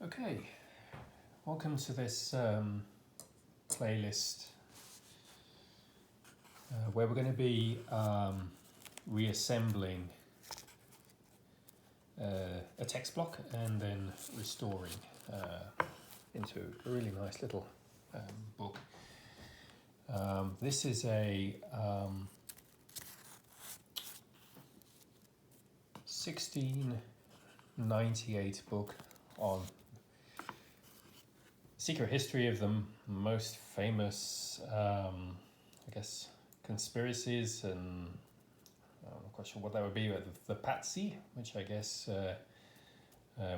Okay, welcome to this playlist where we're going to be reassembling a text block and then restoring into a really nice little book. This is a 1698 book on secret history of the most famous, conspiracies, and I'm not quite sure what that would be, but the Pazzi, which I guess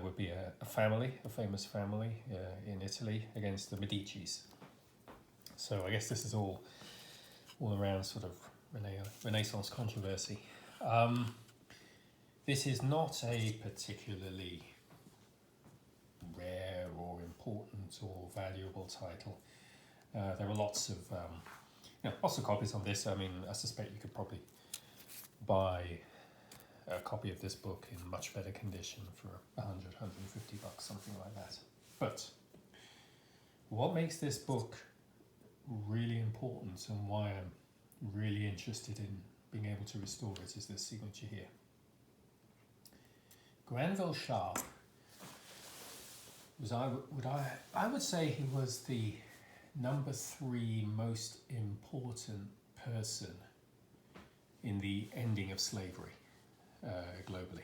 would be a famous family in Italy against the Medicis. So I guess this is all around sort of Renaissance controversy. This is not a particularly rare or important or valuable title. There are lots of copies on this. I mean, I suspect you could probably buy a copy of this book in much better condition for $100, $150, something like that. But what makes this book really important and why I'm really interested in being able to restore it is this signature here. Granville Sharp I would say he was the number 3 most important person in the ending of slavery globally.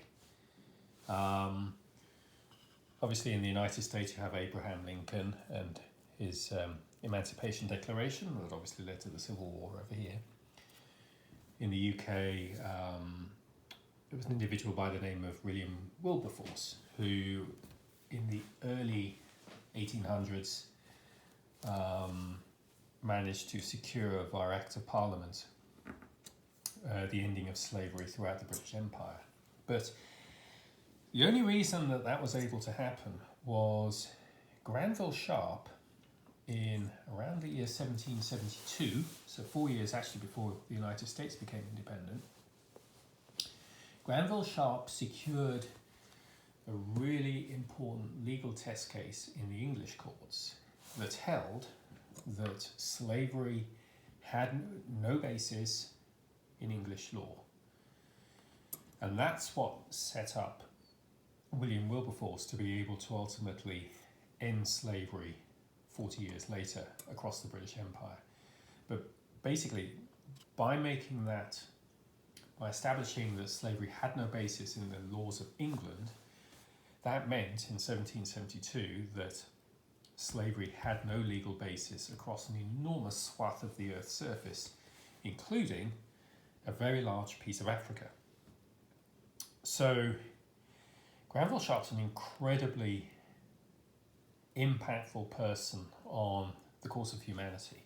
Obviously in the United States you have Abraham Lincoln and his Emancipation Declaration that obviously led to the Civil War over here. In the UK there was an individual by the name of William Wilberforce who in the early 1800s managed to secure via Act of Parliament the ending of slavery throughout the British Empire. But the only reason that was able to happen was Granville Sharp in around the year 1772, so 4 years actually before the United States became independent. Granville Sharp secured a really important legal test case in the English courts that held that slavery had no basis in English law. And that's what set up William Wilberforce to be able to ultimately end slavery 40 years later across the British Empire. But basically, by establishing that slavery had no basis in the laws of England, that meant in 1772 that slavery had no legal basis across an enormous swath of the Earth's surface, including a very large piece of Africa. So Granville Sharp's an incredibly impactful person on the course of humanity.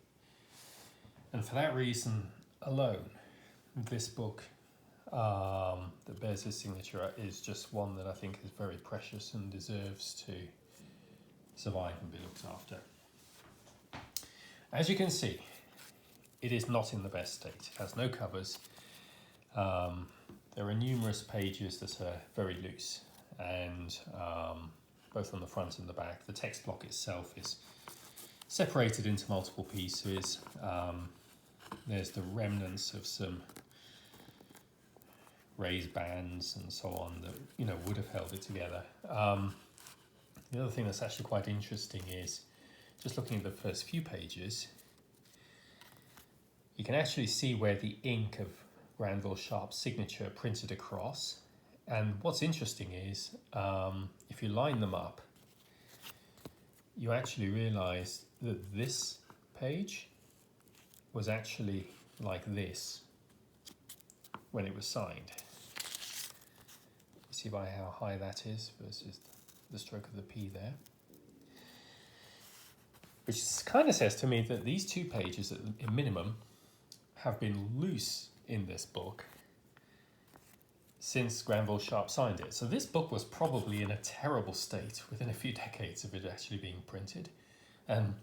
And for that reason alone, this book that bears his signature is just one that I think is very precious and deserves to survive and be looked after. As you can see, it is not in the best state. It has no covers. There are numerous pages that are very loose, and both on the front and the back. The text block itself is separated into multiple pieces. There's the remnants of some raised bands and so on that would have held it together. The other thing that's actually quite interesting is just looking at the first few pages, you can actually see where the ink of Granville Sharp's signature printed across. And what's interesting is if you line them up, you actually realise that this page was actually like this when it was signed. See by how high that is versus the stroke of the P there. Which kind of says to me that these 2 pages at minimum have been loose in this book since Granville Sharp signed it. So this book was probably in a terrible state within a few decades of it actually being printed. And,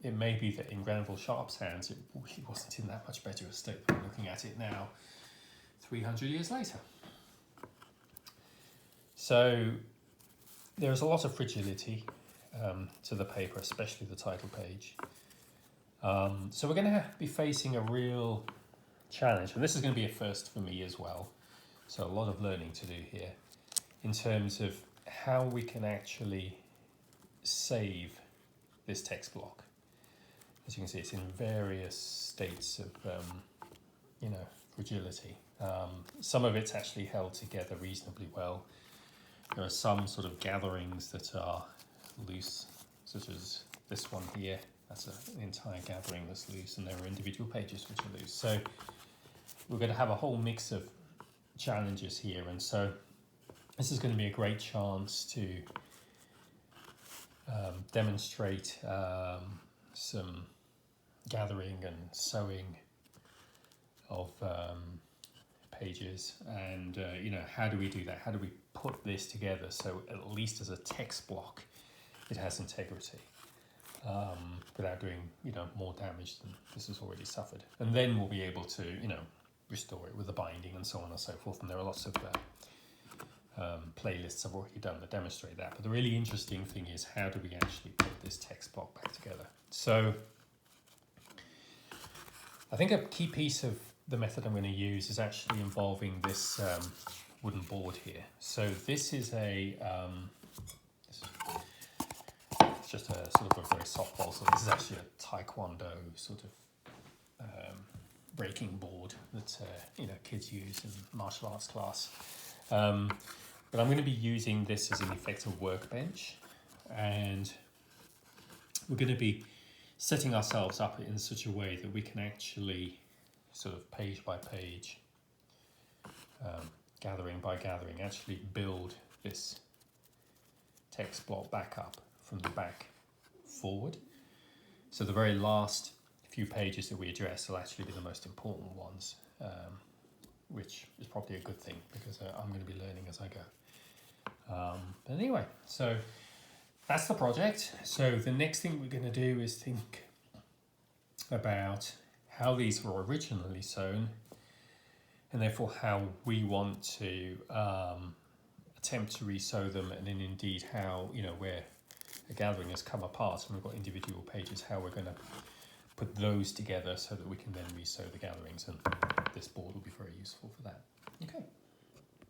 it may be that in Granville Sharp's hands it really wasn't in that much better a state than we're looking at it now, 300 years later. So there's a lot of fragility to the paper, especially the title page. So we're going to be facing a real challenge, and this is going to be a first for me as well. So a lot of learning to do here in terms of how we can actually save this text block. As you can see, it's in various states of, fragility. Some of it's actually held together reasonably well. There are some sort of gatherings that are loose, such as this one here. That's an entire gathering that's loose, and there are individual pages which are loose. So we're going to have a whole mix of challenges here, and so this is going to be a great chance to demonstrate some gathering and sewing of pages, and how do we do that? How do we put this together so at least as a text block it has integrity without doing more damage than this has already suffered? And then we'll be able to restore it with the binding and so on and so forth. And there are lots of playlists I've already done that demonstrate that. But the really interesting thing is, how do we actually put this text block back together? So I think a key piece of the method I'm going to use is actually involving this wooden board here. So this is it's just a sort of a very soft ball. So this is actually a Taekwondo sort of breaking board that kids use in martial arts class. But I'm going to be using this as an effective workbench, and we're going to be setting ourselves up in such a way that we can actually sort of page by page, gathering by gathering, actually build this text block back up from the back forward. So the very last few pages that we address will actually be the most important ones, which is probably a good thing, because I'm going to be learning as I go. But anyway, so that's the project. So the next thing we're going to do is think about how these were originally sewn, and therefore how we want to attempt to re-sew them, and then indeed how, where a gathering has come apart and we've got individual pages, how we're going to put those together so that we can then re-sew the gatherings, and this board will be very useful for that. Okay.